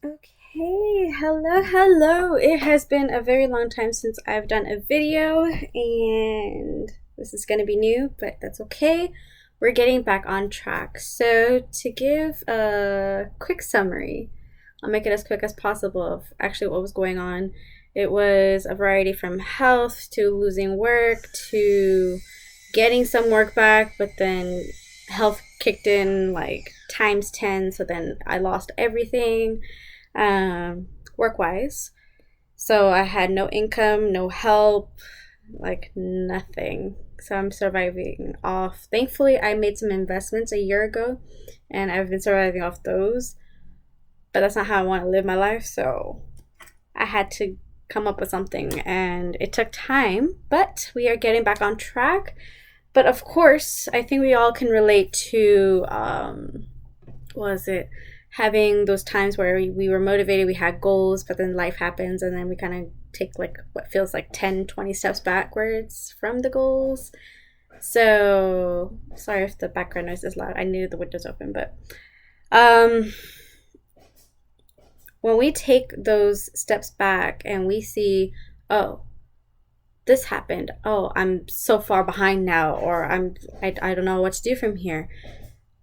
Okay, hello. It has been a very long time since I've done a video, and this is going to be new, but that's okay. We're getting back on track. So, to give a quick summary, I'll make it as quick as possible of actually what was going on. It was a variety from health to losing work to getting some work back, but then health kicked in like times 10, so then I lost everything work wise. So I had no income, no help, like nothing. So I'm surviving off. Thankfully, I made some investments a year ago and I've been surviving off those. But that's not how I want to live my life. So I had to come up with something and it took time, but we are getting back on track. But of course, I think we all can relate to, what was it? Having those times where we were motivated, we had goals, but then life happens and then we kind of take like what feels like 10, 20 steps backwards from the goals. So sorry if the background noise is loud. I knew the window's open, but um when we take those steps back and we see, oh, this happened. Oh, I'm so far behind now, or I don't know what to do from here.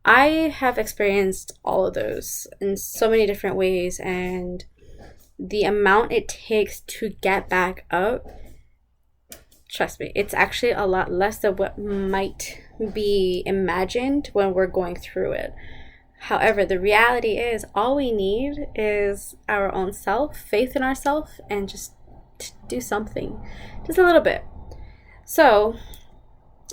I have experienced all of those in so many different ways, and the amount it takes to get back up, trust me, it's actually a lot less than what might be imagined when we're going through it. However, the reality is all we need is our own self, faith in ourselves, and just to do something, just a little bit. So,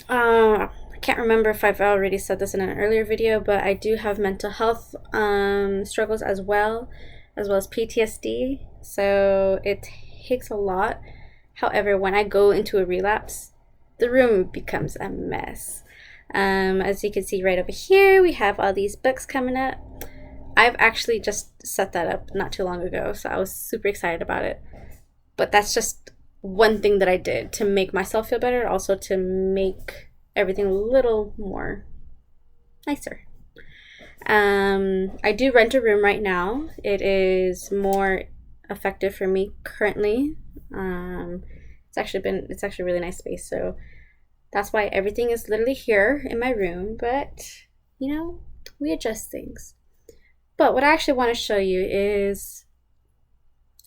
I can't remember if I've already said this in an earlier video, but I do have mental health struggles as well as PTSD. So it takes a lot. However, when I go into a relapse, the room becomes a mess. As you can see right over here, we have all these books coming up. I've actually just set that up not too long ago, so I was super excited about it. But that's just one thing that I did to make myself feel better, also to make everything a little more nicer. I do rent a room right now. It is more effective for me currently. It's actually a really nice space, so that's why everything is literally here in my room. But we adjust things. But what I actually want to show you is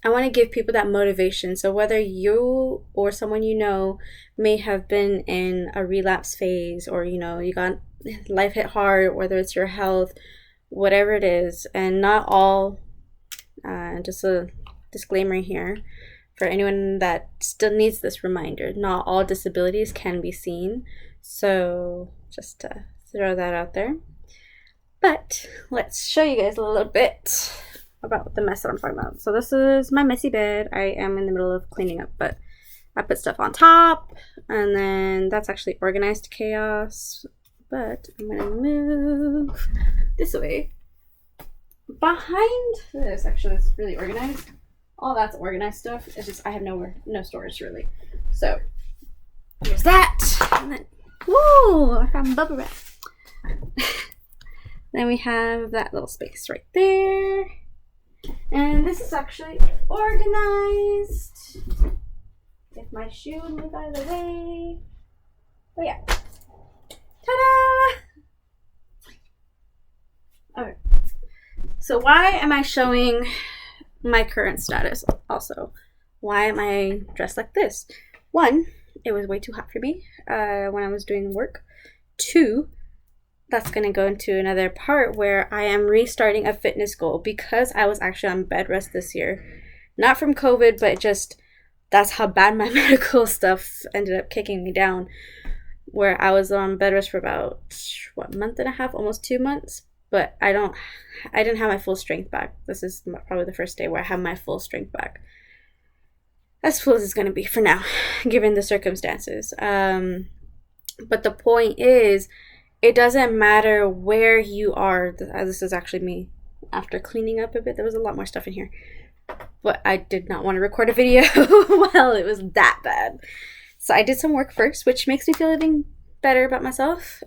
I want to give people that motivation. So whether you or someone you know may have been in a relapse phase, or you got life hit hard, whether it's your health, whatever it is, and not all, just a disclaimer here for anyone that still needs this reminder, not all disabilities can be seen. So just to throw that out there. But let's show you guys a little bit about the mess that I'm talking about. So this is my messy bed. I am in the middle of cleaning up, but I put stuff on top, and then that's actually organized chaos. But I'm gonna move this way. Behind this, actually, it's really organized. All that's organized stuff. It's just I have no storage really. So there's that. And then, woo! I found bubble wrap. Then we have that little space right there. And this is actually organized. If my shoe would move out of the way. But yeah. Ta-da! Okay. So why am I showing my current status also? Why am I dressed like this? One, it was way too hot for me when I was doing work. Two, that's going to go into another part where I am restarting a fitness goal because I was actually on bed rest this year. Not from COVID, but just that's how bad my medical stuff ended up kicking me down, where I was on bed rest for about, month and a half, almost 2 months. But I didn't have my full strength back. This is probably the first day where I have my full strength back. As full as it's going to be for now, given the circumstances. But the point is, it doesn't matter where you are. This is actually me after cleaning up a bit. There was a lot more stuff in here. But I did not want to record a video while it was that bad. So I did some work first, which makes me feel even better about myself.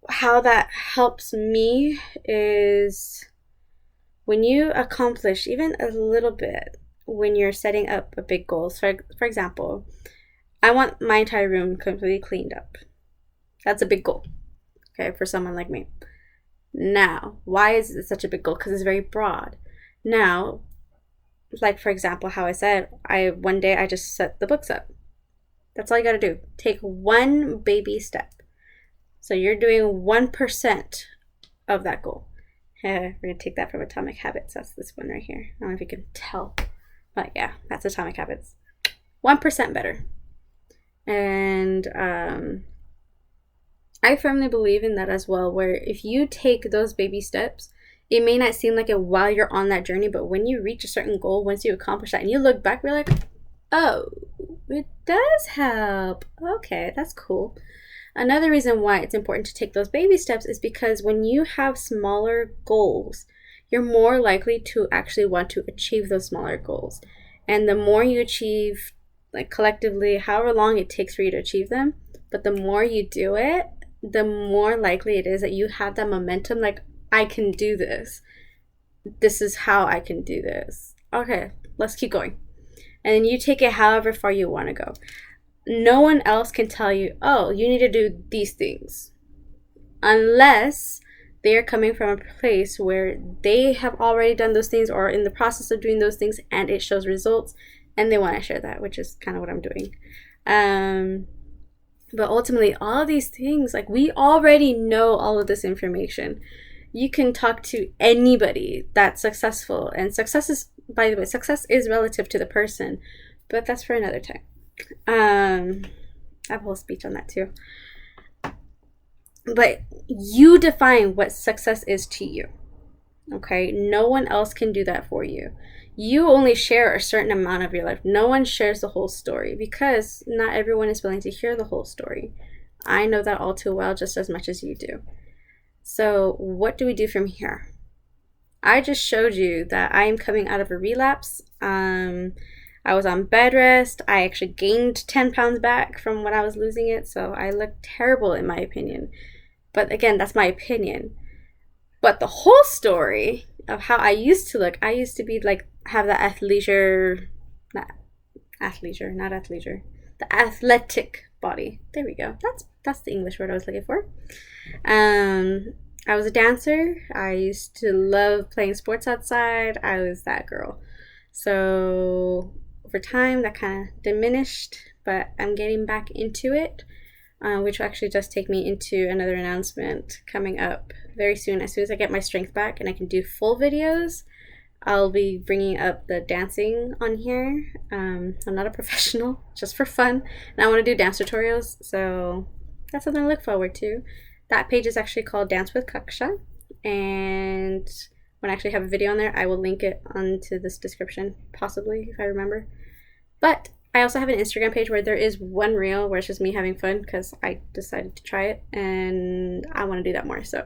How that helps me is when you accomplish even a little bit, when you're setting up a big goal, for example, I want my entire room completely cleaned up. That's a big goal, okay, for someone like me. Now, why is it such a big goal? Because it's very broad. Now, like for example, how I said, one day I just set the books up. That's all you got to do. Take one baby step. So you're doing 1% of that goal. We're going to take that from Atomic Habits. That's this one right here. I don't know if you can tell. But yeah, that's Atomic Habits. 1% better. And I firmly believe in that as well, where if you take those baby steps, it may not seem like it while you're on that journey, but when you reach a certain goal, once you accomplish that and you look back, you're like, oh, it does help. Okay, that's cool. Another reason why it's important to take those baby steps is because when you have smaller goals, you're more likely to actually want to achieve those smaller goals. And the more you achieve, like collectively, however long it takes for you to achieve them, but the more you do it, the more likely it is that you have that momentum, like, I can do this. This is how I can do this. Okay, let's keep going. And then you take it however far you want to go. No one else can tell you, oh, you need to do these things. Unless they are coming from a place where they have already done those things or in the process of doing those things and it shows results and they want to share that, which is kind of what I'm doing. But ultimately, all of these things, like, we already know all of this information. You can talk to anybody that's successful, and success is, by the way, success is relative to the person, but that's for another time. I have a whole speech on that too. But you define what success is to you. Okay? No one else can do that for you. You only share a certain amount of your life. No one shares the whole story because not everyone is willing to hear the whole story. I know that all too well, just as much as you do. So what do we do from here? I just showed you that I am coming out of a relapse. I was on bed rest. I actually gained 10 pounds back from when I was losing it. So I look terrible in my opinion. But again, that's my opinion. But the whole story of how I used to look, I used to be like, have the athleisure, the athletic body. There we go. That's the English word I was looking for. I was a dancer. I used to love playing sports outside. I was that girl. So over time that kind of diminished, but I'm getting back into it, which will actually just take me into another announcement coming up very soon. As soon as I get my strength back and I can do full videos, I'll be bringing up the dancing on here. I'm not a professional, just for fun, and I want to do dance tutorials, so that's something to look forward to. That page is actually called Dance with Kaksha, and when I actually have a video on there, I will link it onto this description, possibly, if I remember. But I also have an Instagram page where there is one reel where it's just me having fun because I decided to try it, and I want to do that more. So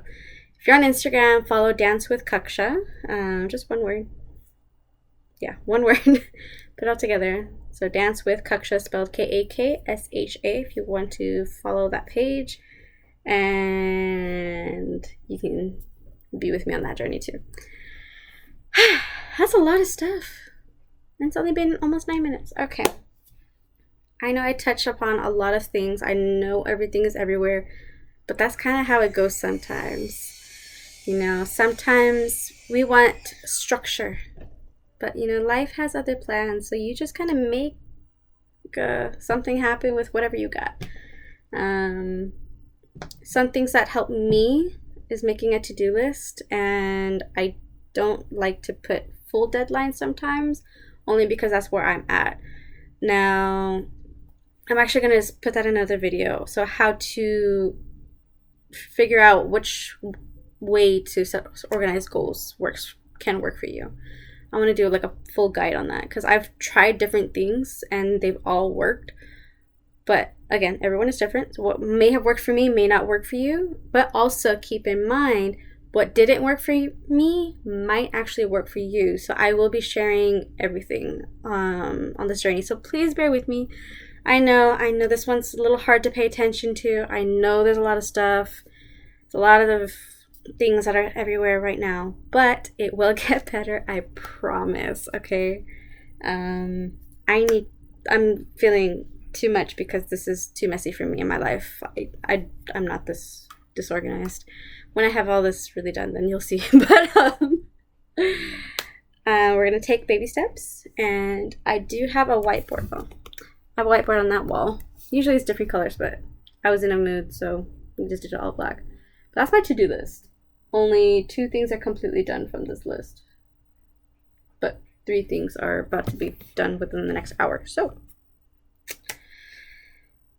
if you're on Instagram, follow Dance with Kaksha. Just one word. Yeah, one word. Put it all together. So Dance with Kaksha, spelled Kaksha, if you want to follow that page. And you can be with me on that journey too. That's a lot of stuff. And it's only been almost 9 minutes. Okay. I know I touch upon a lot of things. I know everything is everywhere. But that's kind of how it goes sometimes. You know, sometimes we want structure. But, you know, life has other plans. So you just kind of make something happen with whatever you got. Some things that help me is making a to-do list. And I don't like to put full deadlines sometimes. Only because that's where I'm at. Now, I'm actually going to put that in another video. So how to figure out which way to set organized goals can work for you. I want to do like a full guide on that because I've tried different things and they've all worked. But again, everyone is different. So what may have worked for me may not work for you. But also keep in mind, what didn't work for me might actually work for you. So I will be sharing everything on this journey. So please bear with me. I know this one's a little hard to pay attention to. I know there's a lot of stuff. It's a lot of things that are everywhere right now, but it will get better, I promise. Okay. I'm feeling too much because this is too messy for me in my life. I'm not this disorganized. When I have all this really done, then you'll see. But we're gonna take baby steps, and I do have a whiteboard. Oh, I have a whiteboard on that wall. Usually it's different colors, but I was in a mood, so we just did it all black. But that's my to-do list. Only 2 things are completely done from this list, but 3 things are about to be done within the next hour. So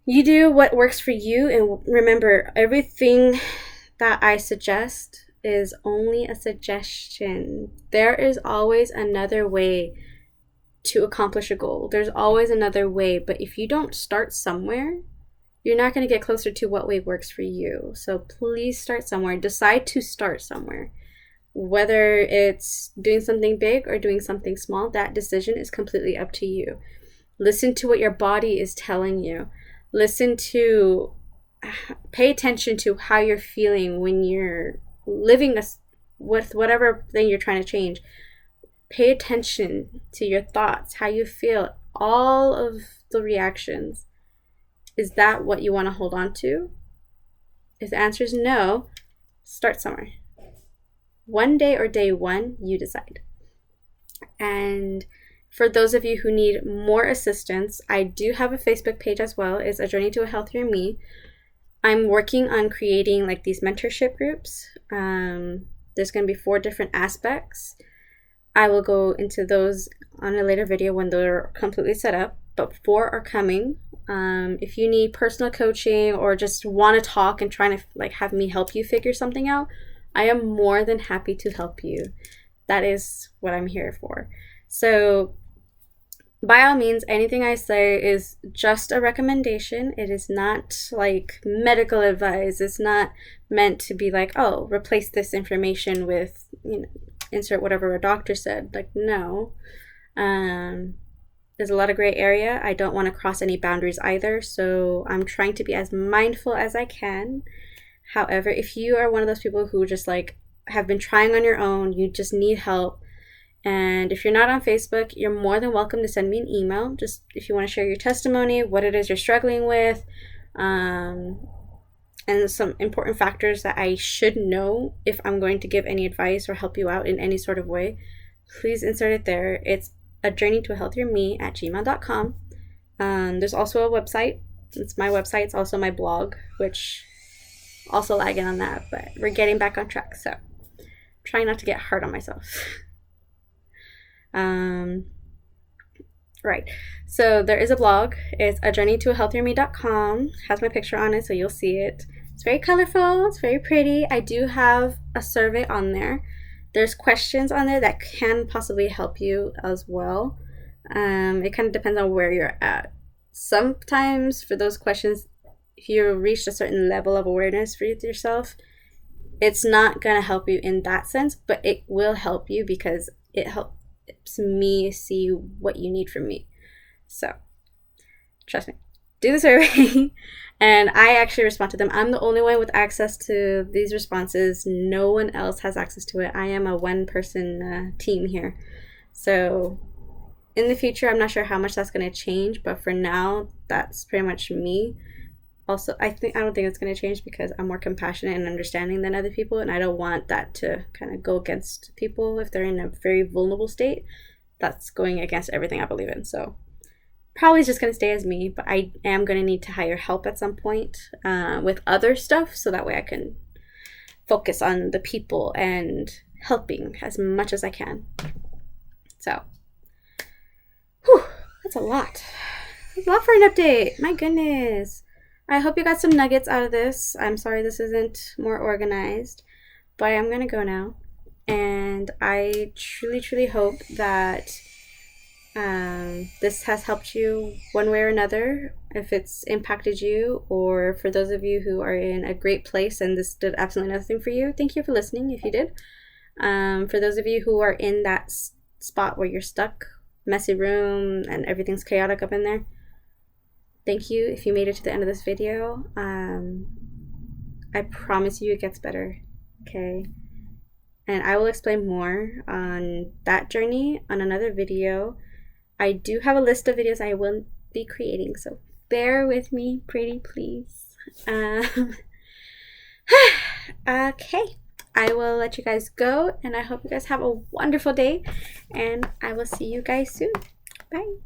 you do what works for you, and remember, everything that I suggest is only a suggestion. There is always another way to accomplish a goal. There's always another way, but if you don't start somewhere, you're not going to get closer to what way works for you. So please start somewhere. Decide to start somewhere. Whether it's doing something big or doing something small, that decision is completely up to you. Listen to what your body is telling you. Pay attention to how you're feeling when you're living with whatever thing you're trying to change. Pay attention to your thoughts, how you feel, all of the reactions. Is that what you want to hold on to? If the answer is no, start somewhere. One day or day one, you decide. And for those of you who need more assistance, I do have a Facebook page as well. It's A Journey to a Healthier Me. I'm working on creating like these mentorship groups. There's going to be 4 different aspects. I will go into those on a later video when they're completely set up, but 4 are coming. If you need personal coaching or just want to talk and trying to like have me help you figure something out, I am more than happy to help you. That is what I'm here for. So by all means, anything I say is just a recommendation. It is not like medical advice. It's not meant to be like, oh, replace this information with, insert whatever a doctor said. Like, no. There's a lot of gray area. I don't want to cross any boundaries either, so I'm trying to be as mindful as I can. However, if you are one of those people who just like have been trying on your own, you just need help, and if you're not on Facebook, you're more than welcome to send me an email. Just if you want to share your testimony, what it is you're struggling with, and some important factors that I should know if I'm going to give any advice or help you out in any sort of way, please insert it there. It's A Journey to a Healthier Me at gmail.com. There's also a website. It's my website. It's also my blog, which also lagging on that, but we're getting back on track. So trying not to get hard on myself. Right. So there is a blog. It's ajourneytoahealthierme.com. Has my picture on it, so you'll see it. It's very colorful. It's very pretty. I do have a survey on there. There's questions on there that can possibly help you as well. It kind of depends on where you're at. Sometimes for those questions, if you reached a certain level of awareness for yourself, it's not going to help you in that sense, but it will help you because it helps me see what you need from me. So trust me, do the survey. And I actually respond to them. I'm the only one with access to these responses. No one else has access to it. I am a 1-person team here. So in the future, I'm not sure how much that's going to change, but for now, that's pretty much me. Also, I don't think it's going to change because I'm more compassionate and understanding than other people, and I don't want that to kind of go against people if they're in a very vulnerable state. That's going against everything I believe in. So probably just going to stay as me, but I am going to need to hire help at some point with other stuff, so that way I can focus on the people and helping as much as I can. So, that's a lot. That's a lot for an update. My goodness. I hope you got some nuggets out of this. I'm sorry this isn't more organized, but I'm going to go now. And I truly, truly hope that this has helped you one way or another, if it's impacted you, or for those of you who are in a great place and this did absolutely nothing for you, thank you for listening if you did. For those of you who are in that spot where you're stuck, messy room, and everything's chaotic up in there, thank you if you made it to the end of this video. I promise you it gets better. Okay. And I will explain more on that journey on another video. I do have a list of videos I will be creating, so bear with me, pretty please. Okay, I will let you guys go, and I hope you guys have a wonderful day, and I will see you guys soon. Bye.